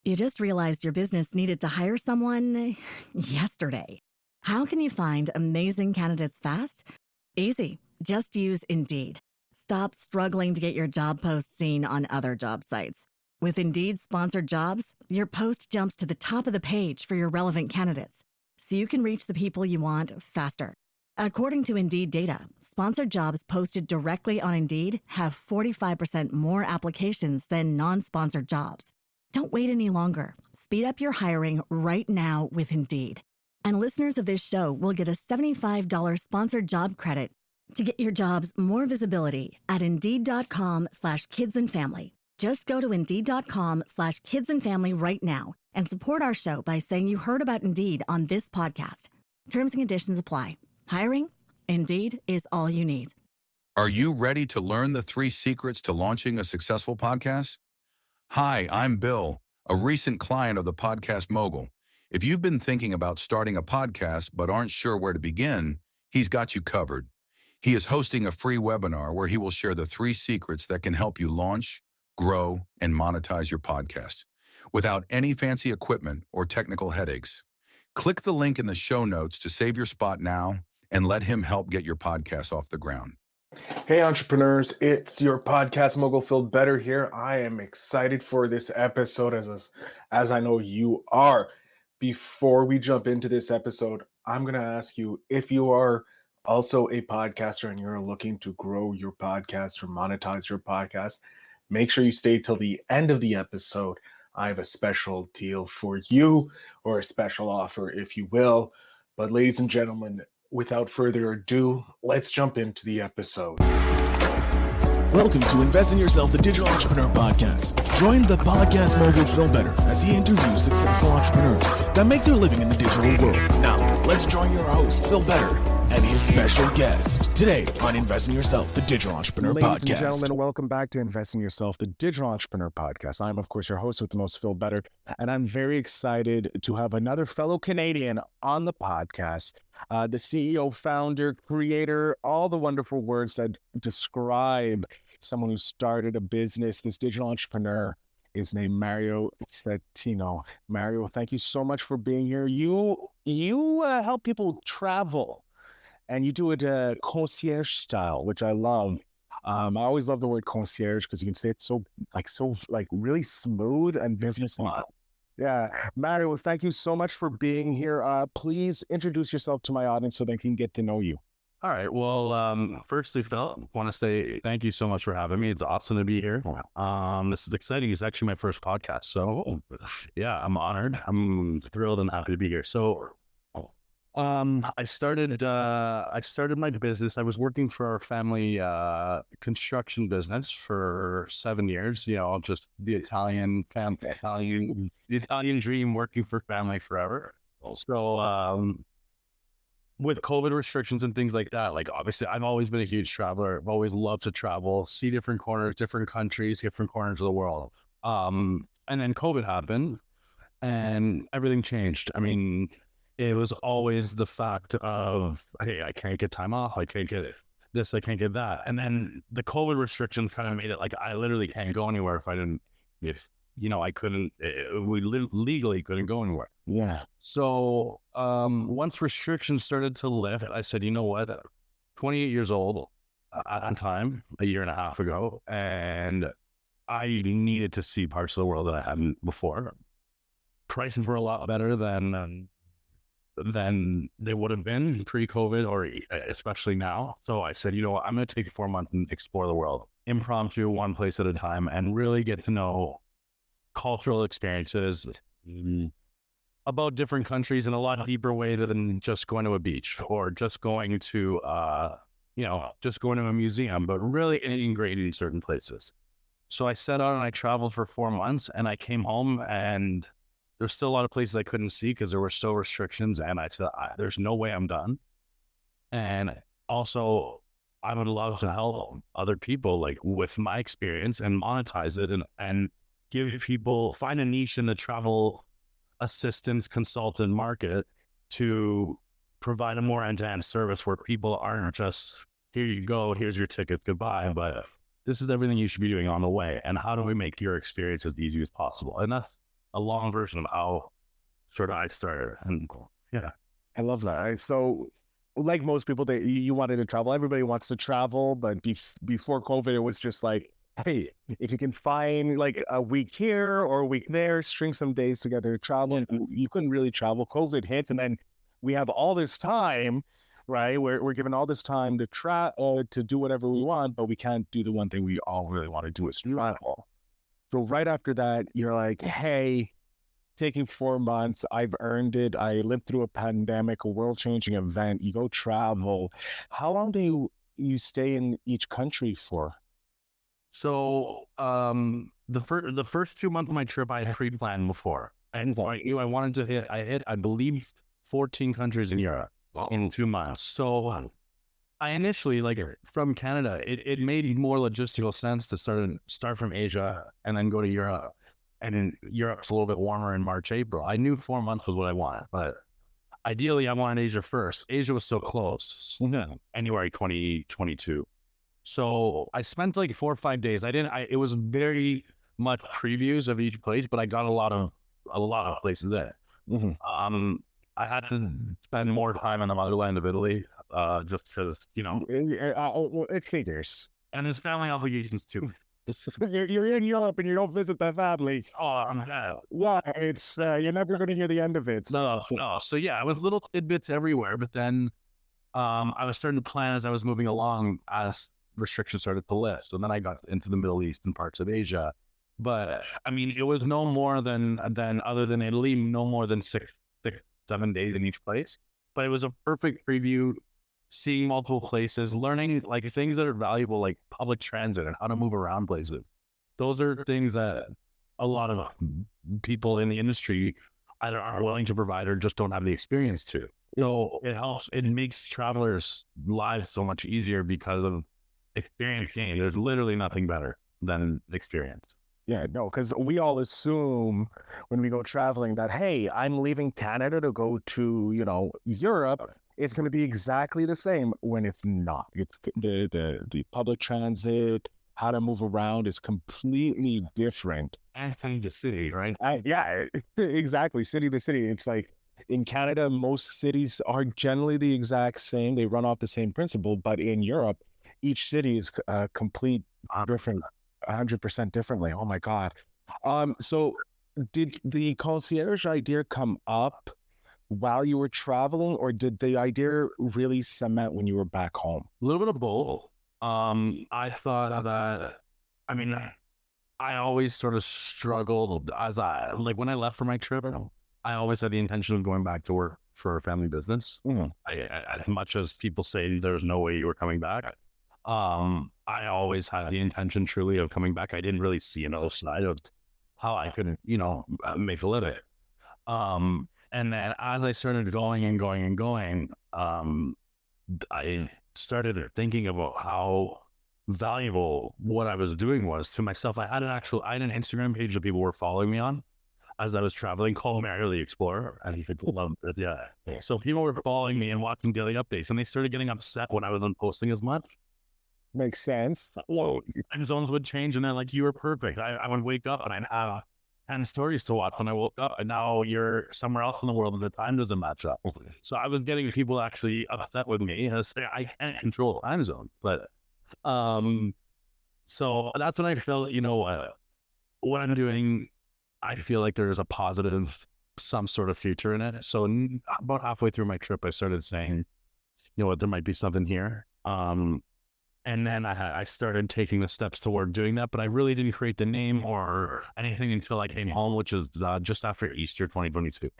You just realized your business needed to hire someone yesterday. How can you find amazing candidates fast? Easy. Just use Indeed. Stop struggling to get your job post seen on other job sites. With Indeed sponsored jobs, your post jumps to the top of the page for your relevant candidates, so you can reach the people you want faster. According to Indeed data, sponsored jobs posted directly on Indeed have 45% more applications than non-sponsored jobs. Don't wait any longer. Speed up your hiring right now with Indeed. And listeners of this show will get a $75 sponsored job credit to get your jobs more visibility at Indeed.com/kidsandfamily. Just go to Indeed.com/kidsandfamily right now and support our show by saying you heard about Indeed on this podcast. Terms and conditions apply. Hiring? Indeed is all you need. Are you ready to learn the 3 secrets to launching a successful podcast? Hi, I'm Bill, a recent client of the Podcast Mogul. If you've been thinking about starting a podcast but aren't sure where to begin, he's got you covered. He is hosting a free webinar where he will share the 3 secrets that can help you launch, grow, and monetize your podcast without any fancy equipment or technical headaches. Click the link in the show notes to save your spot now and let him help get your podcast off the ground. Hey entrepreneurs, it's your podcast mogul Phil Better here. I am excited for this episode as I know you are. Before we jump into this episode, I'm going to ask you if you are also a podcaster and you're looking to grow your podcast or monetize your podcast, make sure you stay till the end of the episode. I have a special deal for you, or a special offer, if you will. But ladies and gentlemen, without further ado, let's jump into the episode. Welcome to Invest in Yourself, the Digital Entrepreneur Podcast. Join the podcast mogul Phil Better as he interviews successful entrepreneurs that make their living in the digital world. Now, let's join your host, Phil Better, and his special guest today on Invest in Yourself, the Digital Entrepreneur Podcast. Ladies and gentlemen, welcome back to Invest in Yourself, the Digital Entrepreneur Podcast. I'm, of course, your host with the most, Phil Better, and I'm very excited to have another fellow Canadian on the podcast, the CEO, founder, creator, all the wonderful words that describe someone who started a business. This digital entrepreneur is named Mario Settino. Mario, thank you so much for being here. You help people travel. And you do it concierge style, which I love. I always love the word concierge because you can say it so really smooth and business-like. Yeah, Mario, well, thank you so much for being here. Please introduce yourself to my audience so they can get to know you. All right. Well, firstly, Phil, I want to say thank you so much for having me. It's awesome to be here. This is exciting. It's actually my first podcast. So yeah, I'm honored. I'm thrilled and happy to be here. So I started my business. I was working for our family construction business for 7 years. You know, just the Italian dream, working for family forever. So with COVID restrictions and things like that, like obviously I've always been a huge traveler. I've always loved to travel, see different corners, different countries, different corners of the world. And then COVID happened and everything changed. I mean, it was always the fact of, hey, I can't get time off. I can't get this. I can't get that. And then the COVID restrictions kind of made it like I literally can't go anywhere I couldn't, we legally couldn't go anywhere. Yeah. So once restrictions started to lift, I said, you know what, 28 years old at the time, a year and a half ago, and I needed to see parts of the world that I hadn't before. Prices were a lot better than they would have been pre-COVID, or especially now. So I said, you know what, I'm going to take 4 months and explore the world, impromptu, one place at a time, and really get to know cultural experiences about different countries in a lot deeper way than just going to a beach or just going to, just going to a museum, but really integrating certain places. So I set out and I traveled for 4 months, and I came home and there's still a lot of places I couldn't see because there were still restrictions. And I said, there's no way I'm done. And also, I would love to help other people like with my experience and monetize it and give people, find a niche in the travel assistance consultant market to provide a more end-to-end service where people aren't just, here you go, here's your ticket, goodbye, but this is everything you should be doing on the way. And how do we make your experience as easy as possible? And a long version of how sort of I started. And yeah. I love that. So, like most people, you wanted to travel. Everybody wants to travel, but before COVID, it was just like, hey, if you can find like a week here or a week there, string some days together to travel. And you couldn't really travel. COVID hit, and then we have all this time, right? We're given all this time to do whatever we want, but we can't do the one thing we all really want to do is travel. So right after that, you're like, hey, taking 4 months, I've earned it. I lived through a pandemic, a world-changing event. You go travel. How long do you stay in each country for? So the first 2 months of my trip, I had pre-planned before. And so I knew I wanted to hit, I believe, 14 countries in Europe in 2 months. So I initially, like from Canada, it made more logistical sense to start from Asia and then go to Europe. And in Europe's a little bit warmer in March, April. I knew 4 months was what I wanted, but ideally I wanted Asia first. Asia was so close. January 2022. So I spent like 4 or 5 days. It was very much previews of each place, but I got a lot of places there. I had to spend more time in the motherland of Italy, just because, It figures. and there's family obligations too. You're in Europe and you don't visit the families. Oh, no. Yeah, it's you're never going to hear the end of it. No. So yeah, it was little tidbits everywhere, but then I was starting to plan as I was moving along as restrictions started to lift. So then I got into the Middle East and parts of Asia. But I mean, it was no more than other than Italy, no more than 6-7 days in each place. But it was a perfect preview, seeing multiple places, learning like things that are valuable, like public transit and how to move around places. Those are things that a lot of people in the industry either aren't willing to provide or just don't have the experience to. So it helps. It makes travelers' lives so much easier because of experience gain. There's literally nothing better than experience. Yeah, no, because we all assume when we go traveling that, hey, I'm leaving Canada to go to, Europe. It's going to be exactly the same when it's not. It's the public transit, how to move around is completely different. And city to city, right? Yeah, exactly. City to city. It's like in Canada, most cities are generally the exact same. They run off the same principle, but in Europe, each city is complete different, 100% differently. Oh my God. So did the concierge idea come up while you were traveling, or did the idea really cement when you were back home? A little bit of both. I thought that, I always sort of struggled when I left for my trip, I always had the intention of going back to work for a family business. As much as people say there's no way you were coming back, I always had the intention truly of coming back. I didn't really see another side of how I could, make a living. And then as I started going and going and going, I started thinking about how valuable what I was doing was to myself. I had an Instagram page that people were following me on as I was traveling called Mario the Explorer, and people loved it. Yeah. So people were following me and watching daily updates, and they started getting upset when I wasn't posting as much. Makes sense. Whoa, time zones would change, and then like you were perfect. I would wake up and I'd have 10 stories to watch when I woke up, and now you're somewhere else in the world and the time doesn't match up. So I was getting people actually upset with me and say I can't control time zone. But so that's when I felt, what I'm doing, I feel like there's a positive, some sort of future in it. So about halfway through my trip, I started saying, there might be something here. And then I started taking the steps toward doing that, but I really didn't create the name or anything until I came home, which is just after Easter 2022.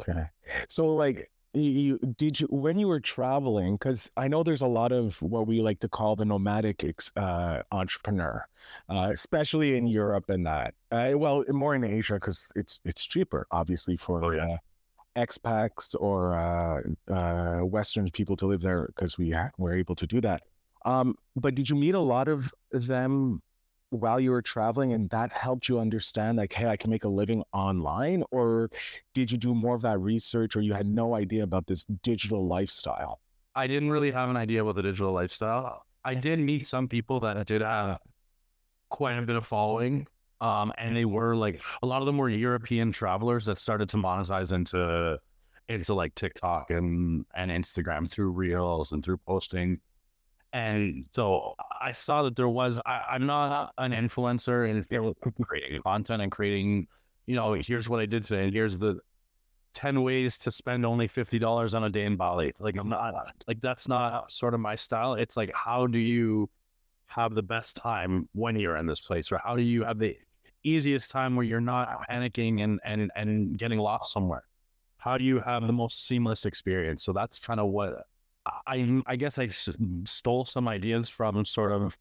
Okay. So like, when you were traveling, because I know there's a lot of what we like to call the nomadic entrepreneur, especially in Europe and that. Well, more in Asia because it's cheaper, obviously, for expats or Western people to live there because we're able to do that. But did you meet a lot of them while you were traveling and that helped you understand like, hey, I can make a living online? Or did you do more of that research, or you had no idea about this digital lifestyle? I didn't really have an idea about the digital lifestyle. I did meet some people that did have quite a bit of following. And they were like, a lot of them were European travelers that started to monetize into like TikTok and Instagram through reels and through posting. And so I saw that there was, I'm not an influencer in creating content and creating, here's what I did today, and here's the 10 ways to spend only $50 on a day in Bali. Like, I'm not, like, that's not sort of my style. It's like, how do you have the best time when you're in this place? Or how do you have the easiest time where you're not panicking and getting lost somewhere? How do you have the most seamless experience? So that's kind of what I guess I stole some ideas from sort of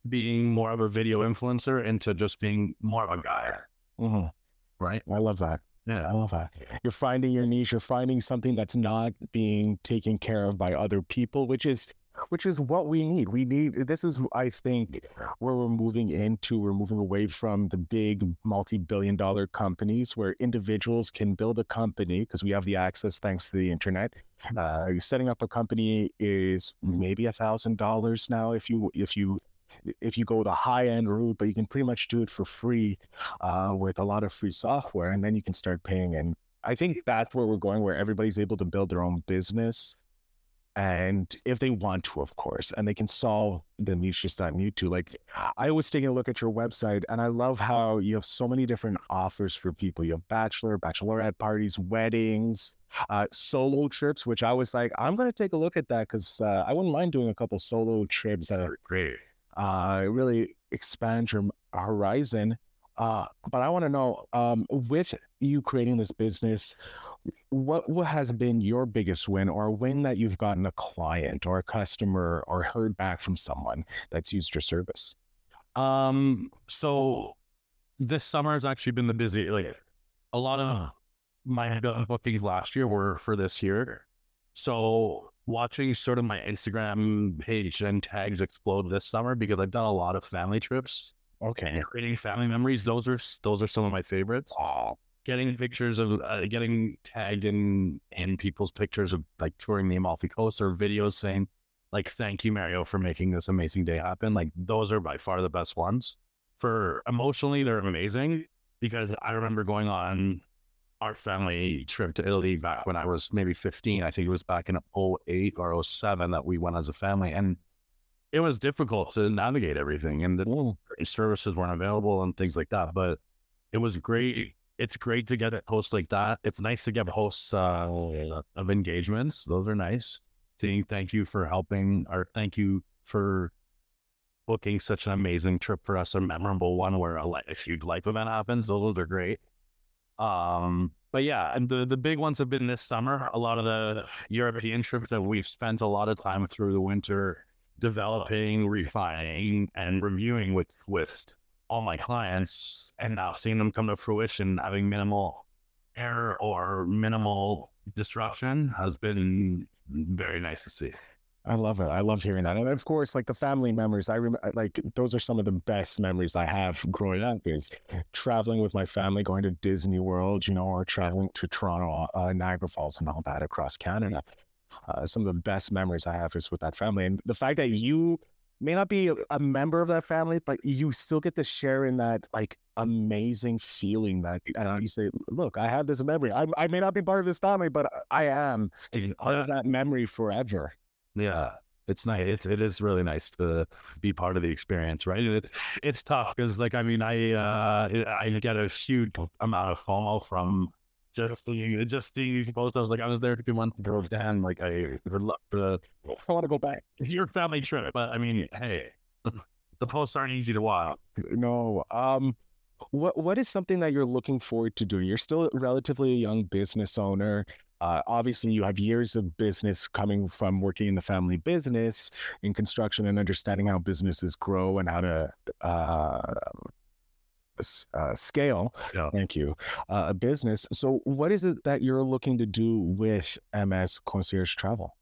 being more of a video influencer into just being more of a guy. Mm-hmm. Right. I love that. Yeah. I love that. You're finding your niche. You're finding something that's not being taken care of by other people, which is what we need. This is, I think, where we're moving into. We're moving away from the big multi-billion-dollar companies where individuals can build a company because we have the access thanks to the internet. Setting up a company is maybe $1,000 now if you go the high-end route, but you can pretty much do it for free with a lot of free software, and then you can start paying. And I think that's where we're going, where everybody's able to build their own business, and if they want to, of course, and they can solve the niches that need to. Like, I was taking a look at your website, and I love how you have so many different offers for people. You have bachelorette parties, weddings, solo trips, which I was like, I'm going to take a look at that because I wouldn't mind doing a couple solo trips that Great. really expand your horizon. But I want to know, with you creating this business, what has been your biggest win, or a win that you've gotten a client or a customer or heard back from someone that's used your service? So this summer has actually been the busy, like a lot of my bookings last year were for this year. So watching sort of my Instagram page and tags explode this summer because I've done a lot of family trips. Okay. And creating family memories. Those are some of my favorites. Getting pictures of getting tagged in people's pictures of like touring the Amalfi Coast, or videos saying like, thank you, Mario, for making this amazing day happen. Like, those are by far the best ones. For emotionally, they're amazing because I remember going on our family trip to Italy back when I was maybe 15. I think it was back in 08 or 07 that we went as a family. And it was difficult to navigate everything, and the services weren't available and things like that. But it was great. It's great to get a host like that. It's nice to get hosts of engagements. Those are nice. Saying thank you for helping, or thank you for booking such an amazing trip for us, a memorable one where a huge life event happens. Those are great. But yeah, and the big ones have been this summer. A lot of the European trips that we've spent a lot of time through the winter developing, refining, and reviewing with all my clients, and now seeing them come to fruition, having minimal error or minimal disruption has been very nice to see. I love it. I love hearing that. And of course, like the family memories, I remember, like, those are some of the best memories I have growing up, is traveling with my family, going to Disney World, or traveling to Toronto, Niagara Falls and all that across Canada. Some of the best memories I have is with that family. And the fact that you may not be a member of that family, but you still get to share in that like amazing feeling that you say, look, I have this memory. I may not be part of this family, but I am part of that memory forever. Yeah, it's nice. It is really nice to be part of the experience, right? It's tough because, like, I mean, I get a huge amount of FOMO from just seeing these posts. I was like, I was there 2 months ago, Dan. Like, I would love to. I want to go back. Your family trip, but I mean, hey, the posts aren't easy to watch. No. What is something that you're looking forward to doing? You're still relatively a young business owner. Obviously, you have years of business coming from working in the family business, in construction, and understanding how businesses grow and how to scale. Yeah. Thank you. A business. So what is it that you're looking to do with MS Concierge Travel?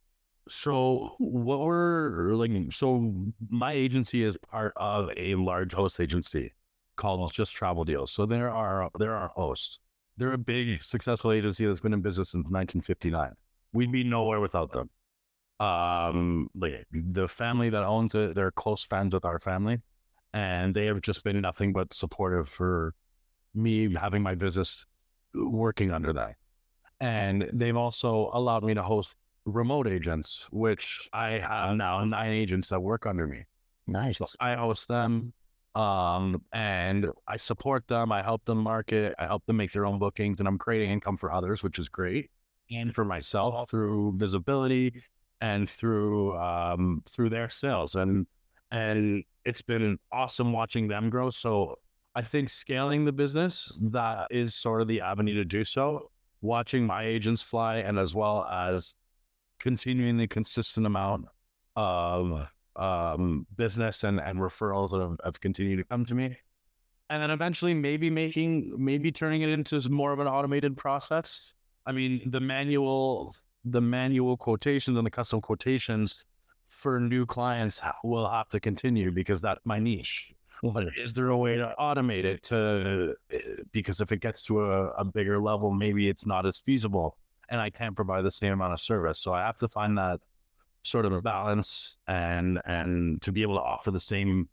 So what we're like, so my agency is part of a large host agency called Just Travel Deals. So there are hosts. They're a big, successful agency that's been in business since 1959. We'd be nowhere without them. Like the family that owns it, they're close friends with our family, and they have just been nothing but supportive for me having my business working under that. And they've also allowed me to host remote agents, which I have now 9 agents that work under me. Nice. So I host them, and I support them. I help them market. I help them make their own bookings, and I'm creating income for others, which is great, and for myself through visibility and through their sales. And it's been awesome watching them grow. So I think scaling the business, that is sort of the avenue to do so. Watching my agents fly, and as well as continuing the consistent amount of business and referrals that have continued to come to me. And then eventually maybe turning it into more of an automated process. I mean, the manual quotations and the custom quotations for new clients will have to continue, because that's my niche. But is there a way to automate it because if it gets to a bigger level, maybe it's not as feasible and I can't provide the same amount of service. So I have to find that sort of a balance and to be able to offer the same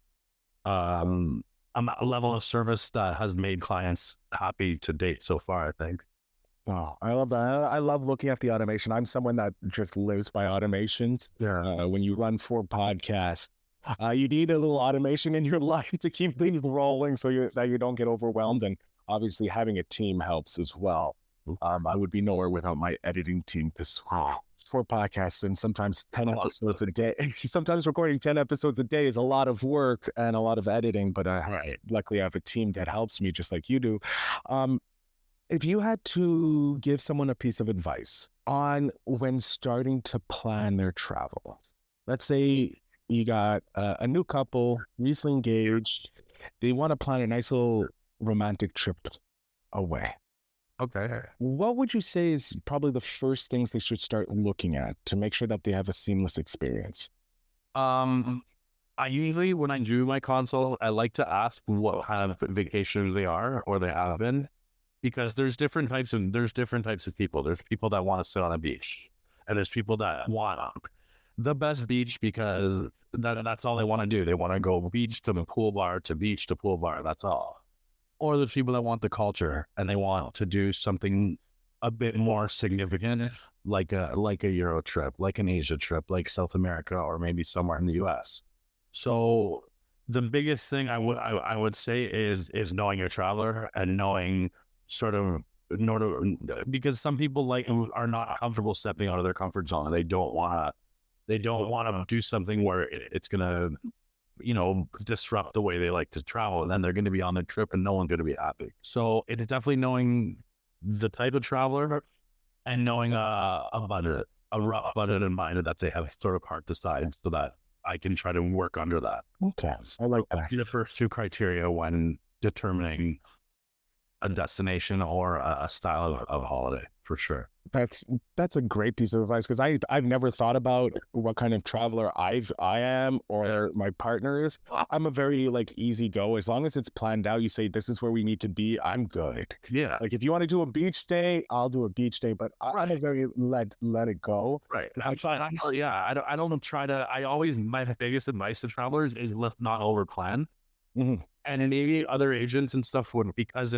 level of service that has made clients happy to date so far, I think. Oh, I love that. I love looking at the automation. I'm someone that just lives by automations. Yeah. When you run 4 podcasts, you need a little automation in your life to keep things rolling that you don't get overwhelmed. And obviously having a team helps as well. I would be nowhere without my editing team, because 4 podcasts and sometimes 10 episodes a day. Sometimes recording 10 episodes a day is a lot of work and a lot of editing, but luckily I have a team that helps me just like you do. If you had to give someone a piece of advice on when starting to plan their travel, let's say you got a new couple, recently engaged, they want to plan a nice little romantic trip away. Okay. What would you say is probably the first things they should start looking at to make sure that they have a seamless experience? I usually, when I do my consult, I like to ask what kind of vacations they are or they have been, because there's different types of people. There's people that want to sit on a beach, and there's people that want the best beach because that's all they want to do. They want to go beach to pool bar to beach to pool bar. That's all. Or there's people that want the culture and they want to do something a bit more significant, like a Euro trip, like an Asia trip, like South America, or maybe somewhere in the US. So the biggest thing I would say is knowing your traveler and knowing sort of in order, because some people are not comfortable stepping out of their comfort zone. They don't want to do something where it's going to, disrupt the way they like to travel. And then they're going to be on the trip and no one's going to be happy. So it's definitely knowing the type of traveler and knowing a rough budget in mind that they have sort of hard to decide, so that I can try to work under that. Okay. I like that. The first 2 criteria when determining a destination or a style of holiday, for sure. That's a great piece of advice, because I've never thought about what kind of traveler I am or my partner is. I'm a very easy go. As long as it's planned out, you say this is where we need to be, I'm good. Yeah. Like if you want to do a beach day, I'll do a beach day, but I'm a very let it go. Right. I'm trying. I don't try to. My biggest advice to travelers is let's not over plan. Mm-hmm. And maybe other agents and stuff would, because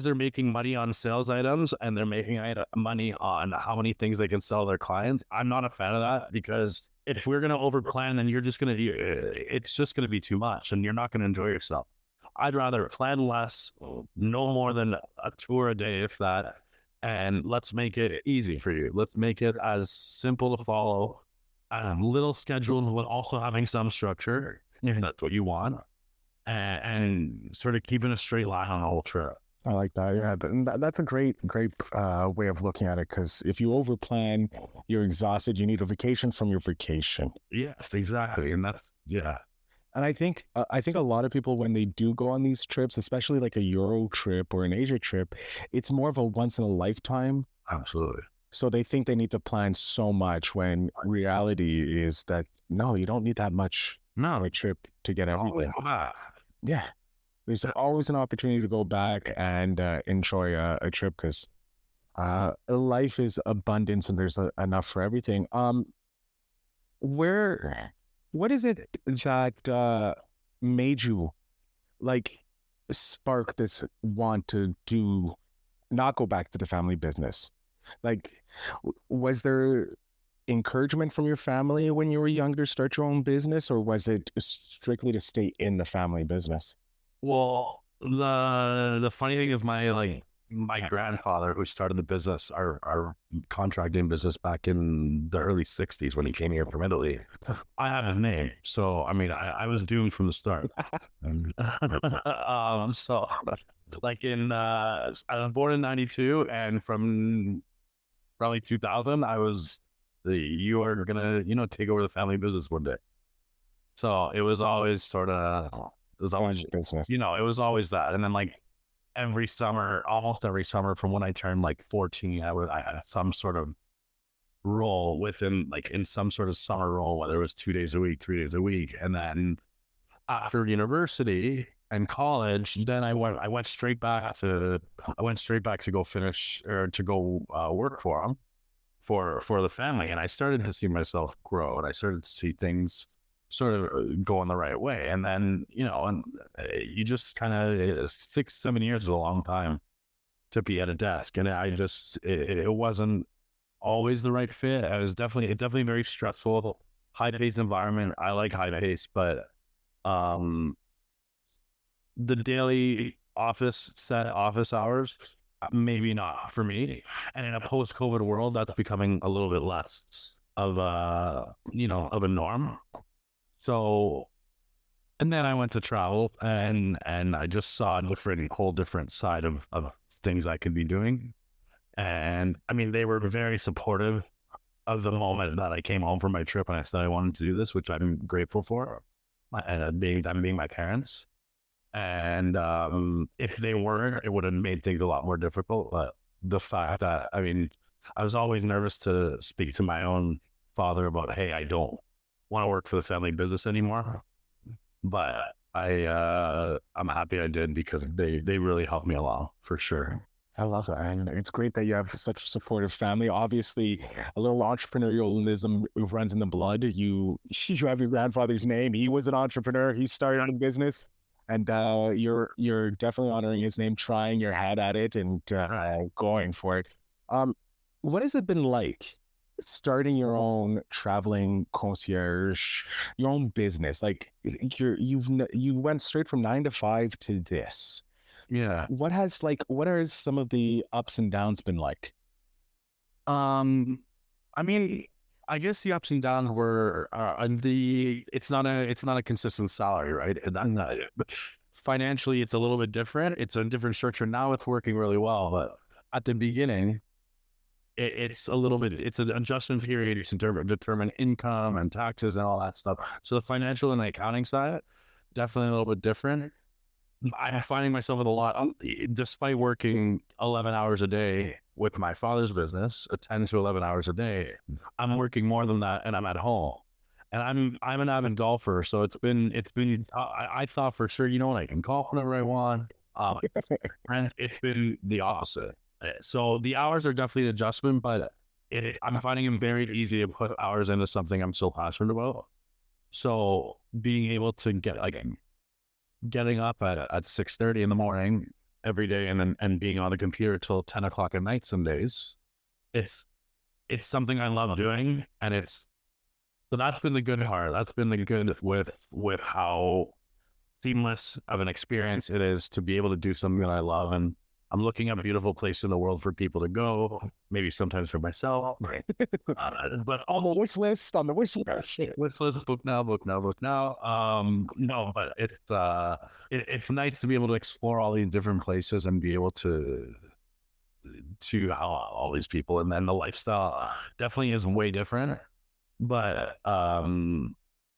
they're making money on sales items and they're making money on how many things they can sell their clients. I'm not a fan of that, because if we're going to over plan, then it's just going to be too much and you're not going to enjoy yourself. I'd rather plan less, no more than a tour a day, if that, and let's make it easy for you. Let's make it as simple to follow, little scheduled, but also having some structure, if that's what you want, and sort of keeping a straight line on the whole trip. I like that. Yeah, that's a great way of looking at it, because if you overplan, you're exhausted. You need a vacation from your vacation. Yes, exactly. And that's, yeah. And I think a lot of people, when they do go on these trips, especially like a Euro trip or an Asia trip, it's more of a once in a lifetime. Absolutely. So they think they need to plan so much, when reality is that, no, you don't need that much of a trip to get everything. Yeah. There's always an opportunity to go back and enjoy a trip, because life is abundance and there's enough for everything. Where what is it that made you like spark this want to not go back to the family business? Like, was there encouragement from your family when you were younger to start your own business, or was it strictly to stay in the family business? Well, the funny thing is my grandfather, who started the business, our contracting business back in the early 60s when he came here from Italy. I have his name. So, I mean, I was doomed from the start. So like I was born in 92, and from probably 2000, you are going to, take over the family business one day. So it was always it was always business. it was always that. And then almost every summer from when I turned 14, I had some sort of role in some sort of summer role, whether it was 2 days a week, 3 days a week. And then after university and college, then I went straight back to go finish, or to go work for them, for the family. And I started to see myself grow, and I started to see things sort of going the right way. And then, and you just kind of, 6-7 years is a long time to be at a desk. And it wasn't always the right fit. It's definitely very stressful, high paced environment. I like high pace, but the daily office hours, maybe not for me. And in a post-COVID world, that's becoming a little bit less of a norm. So, and then I went to travel, and I just saw a whole different side of things I could be doing. And I mean, they were very supportive of the moment that I came home from my trip and I said I wanted to do this, which I'm grateful for, and being my parents. And if they weren't, it would have made things a lot more difficult. But the fact that, I mean, I was always nervous to speak to my own father about, hey, I don't want to work for the family business anymore. But I'm happy I did, because they really helped me along, for sure. I love that. And it's great that you have such a supportive family. Obviously, a little entrepreneurialism runs in the blood. You have your grandfather's name. He was an entrepreneur. He started a business, and you're definitely honoring his name, trying your hand at it, and going for it. What has it been like starting your own traveling concierge, your own business? Like, you went straight from 9 to 5 to this. Yeah. What are some of the ups and downs been like? I mean, I guess the ups and downs were it's not a consistent salary, right? And financially, it's a little bit different. It's a different structure. Now it's working really well, but at the beginning, it's an adjustment period to determine income and taxes and all that stuff. So the financial and the accounting side, definitely a little bit different. I'm finding myself with a lot, despite working 11 hours a day with my father's business, 10 to 11 hours a day, I'm working more than that, and I'm at home. And I'm an avid golfer, so it's been. I thought for sure, I can golf whenever I want. And it's been the opposite. So the hours are definitely an adjustment, but I'm finding it very easy to put hours into something I'm so passionate about. So being able to getting up at 6:30 in the morning every day, and being on the computer till 10 o'clock at night some days, it's something I love doing. And so that's been the good part. That's been the good with how seamless of an experience it is to be able to do something that I love. And I'm looking at a beautiful place in the world for people to go, maybe sometimes for myself. But On the wish list, wish list, book now. No, but it's nice to be able to explore all these different places and be able to how all these people, and then the lifestyle definitely is way different. But I'm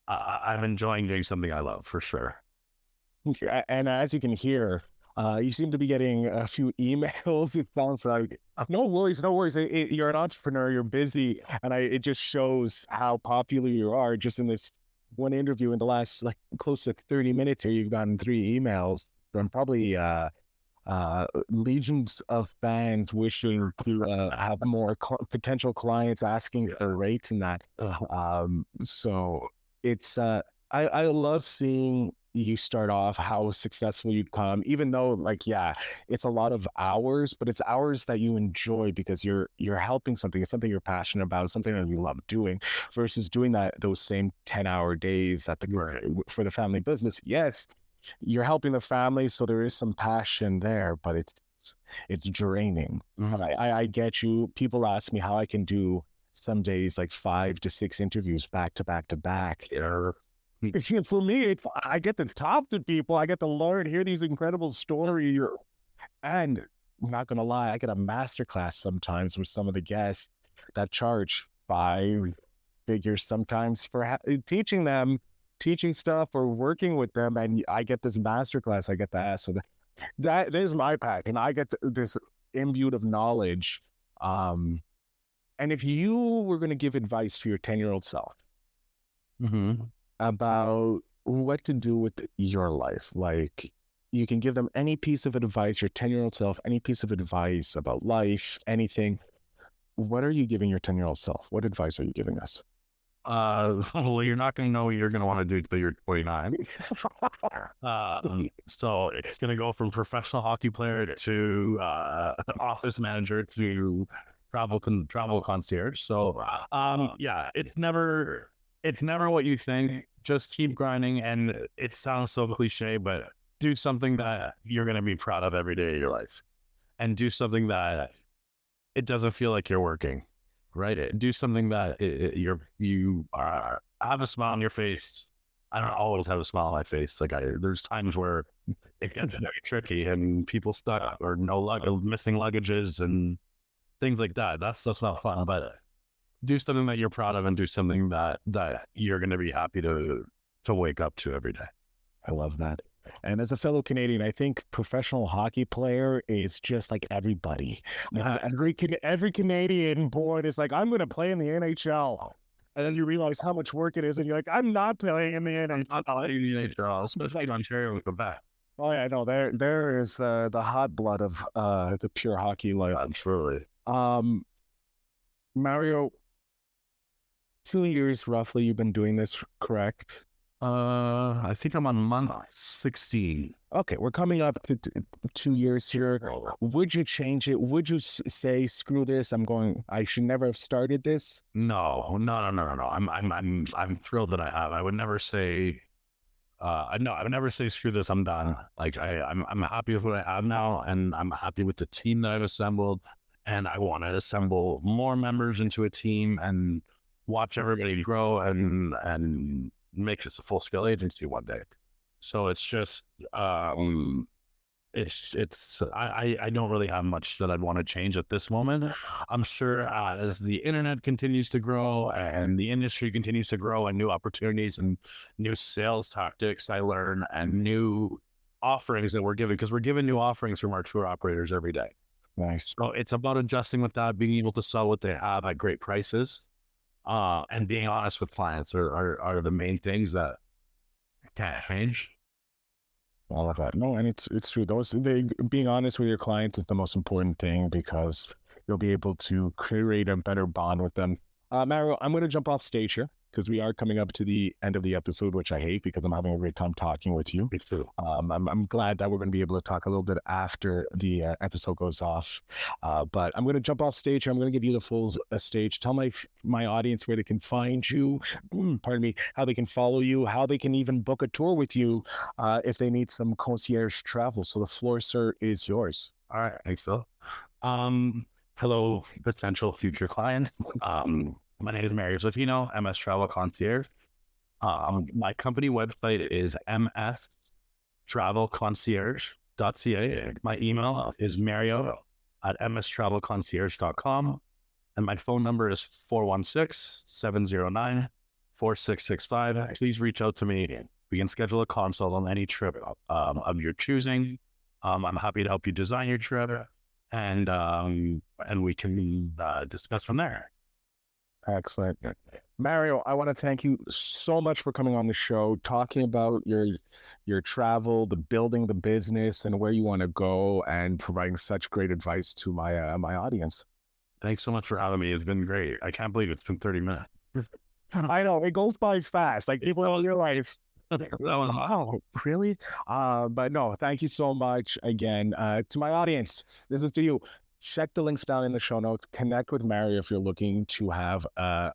enjoying doing something I love, for sure. And as you can hear, you seem to be getting a few emails. It sounds like, no worries. You're an entrepreneur, you're busy. And it just shows how popular you are. Just in this one interview in the last close to 30 minutes here, you've gotten 3 emails from probably legions of fans wishing to have more potential clients asking for rates and that. So it's I love seeing you start off, how successful you come, even though, like, yeah, it's a lot of hours, but it's hours that you enjoy because you're helping something. It's something you're passionate about, something that you love doing, versus doing those same 10-hour days at for the family business. Yes, you're helping the family, so there is some passion there, but it's draining. Mhm. I get you. People ask me how I can do some days like 5 to 6 interviews back to back to back. Yeah. For me, I get to talk to people. I get to learn, hear these incredible stories. And I'm not going to lie, I get a masterclass sometimes with some of the guests that charge 5 figures sometimes for teaching them, teaching stuff or working with them. And I get this masterclass, I get to ask. So there's my pack. And I get this imbued of knowledge. And if you were going to give advice to your 10-year-old self, Mm-hmm. about what to do with your life. Like, you can give them any piece of advice, your 10-year-old self, any piece of advice about life, anything. What are you giving your 10-year-old self? What advice are you giving us? Well, you're not going to know what you're going to want to do until you're 29. So it's going to go from professional hockey player to office manager to travel concierge. So, yeah, it's never what you think. Just keep grinding, and it sounds so cliche, but do something that you're going to be proud of every day of your life, and do something that it doesn't feel like you're working. Right? Do something that you have a smile on your face. I don't always have a smile on my face. Like, there's times where it gets very tricky and people stuck or missing luggages and things like that. That's not fun. But do something that you're proud of, and do something that you're going to be happy to wake up to every day. I love that. And as a fellow Canadian, I think professional hockey player is just like everybody. Every Canadian born is like, I'm going to play in the NHL. And then you realize how much work it is, and you're like, I'm not playing in the NHL. I'm not playing in the NHL, especially in Ontario and Quebec. Oh yeah, no, there is the hot blood of the pure hockey life. Truly. Mario, 2 years roughly you've been doing this, correct? I think I'm on month 16. Okay, we're coming up to 2 years here. Would you change it? Would you say, screw this, I should never have started this? No. I'm thrilled that I have. I would never say, I would never say, screw this, I'm done. Like, I'm happy with what I have now, and I'm happy with the team that I've assembled, and I want to assemble more members into a team and watch everybody grow and make this a full-scale agency one day. So it's just, I don't really have much that I'd want to change at this moment. I'm sure as the internet continues to grow and the industry continues to grow, and new opportunities and new sales tactics I learn, and new offerings that we're giving, because we're giving new offerings from our tour operators every day. Nice. So it's about adjusting with that, being able to sell what they have at great prices, and being honest with clients are the main things that can't change. All of that. No, and it's true. Being honest with your clients is the most important thing, because you'll be able to create a better bond with them. Mario, I'm going to jump off stage here, because we are coming up to the end of the episode, which I hate, because I'm having a great time talking with you. Me too. I'm glad that we're going to be able to talk a little bit after the episode goes off. But I'm going to jump off stage here. I'm going to give you the full stage. Tell my audience where they can find you, pardon me, how they can follow you, how they can even book a tour with you if they need some concierge travel. So the floor, sir, is yours. All right. Thanks, Phil. Hello, potential future clients. My name is Mario Settino, MS Travel Concierge. My company website is mstravelconcierge.ca. My email is mario@mstravelconcierge.com. And my phone number is 416-709-4665. Please reach out to me. We can schedule a consult on any trip of your choosing. I'm happy to help you design your trip, and we can discuss from there. Excellent. Mario, I want to thank you so much for coming on the show, talking about your travel, the building the business, and where you want to go, and providing such great advice to my audience. Thanks so much for having me. It's been great. I can't believe it's been 30 minutes. I know it goes by fast. Like people don't realize. Wow, really? But no, thank you so much again. To my audience, this is to you. Check the links down in the show notes. Connect with Mario if you're looking to have a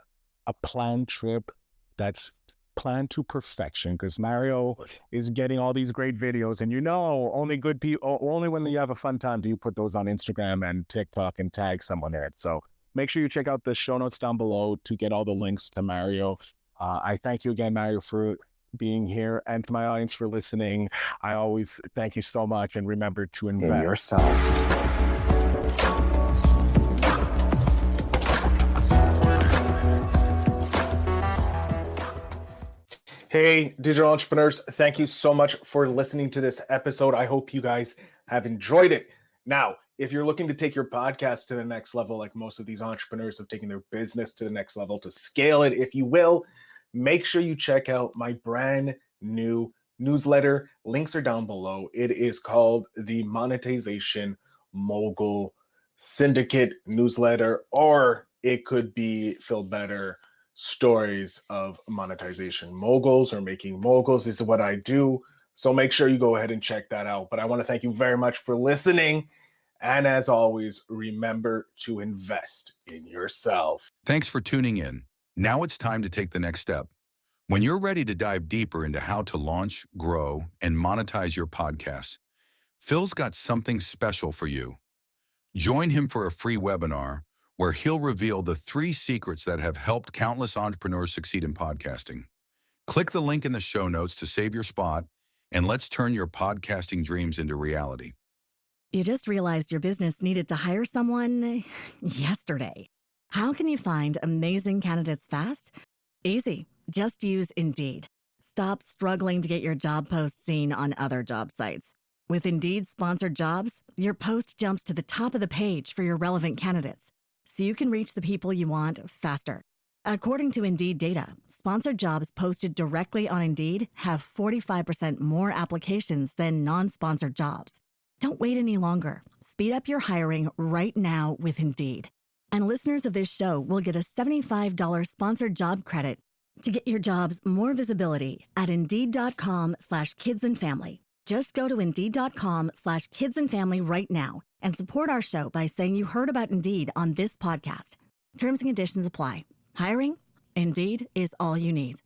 planned trip that's planned to perfection. Because Mario is getting all these great videos, and only good people, only when you have a fun time do you put those on Instagram and TikTok and tag someone in it. So make sure you check out the show notes down below to get all the links to Mario. I thank you again, Mario, for being here, and to my audience for listening. I always thank you so much, and remember to invest in yourself. Hey, digital entrepreneurs, thank you so much for listening to this episode. I hope you guys have enjoyed it. Now, if you're looking to take your podcast to the next level, like most of these entrepreneurs have taken their business to the next level, to scale it, if you will, make sure you check out my brand new newsletter. Links are down below. It is called the Monetization Mogul Syndicate newsletter, or it could be Feel Better Stories of Monetization Moguls, or Making Moguls is what I do. So make sure you go ahead and check that out. But I want to thank you very much for listening. And as always, remember to invest in yourself. Thanks for tuning in. Now it's time to take the next step. When you're ready to dive deeper into how to launch, grow, and monetize your podcast, Phil's got something special for you. Join him for a free webinar where he'll reveal the 3 secrets that have helped countless entrepreneurs succeed in podcasting. Click the link in the show notes to save your spot, and let's turn your podcasting dreams into reality. You just realized your business needed to hire someone yesterday. How can you find amazing candidates fast? Easy. Just use Indeed. Stop struggling to get your job post seen on other job sites. With Indeed sponsored jobs, your post jumps to the top of the page for your relevant candidates, so you can reach the people you want faster. According to Indeed data, sponsored jobs posted directly on Indeed have 45% more applications than non-sponsored jobs. Don't wait any longer. Speed up your hiring right now with Indeed. And listeners of this show will get a $75 sponsored job credit to get your jobs more visibility at Indeed.com/kidsandfamily. Just go to Indeed.com/kidsandfamily right now and support our show by saying you heard about Indeed on this podcast. Terms and conditions apply. Hiring? Indeed is all you need.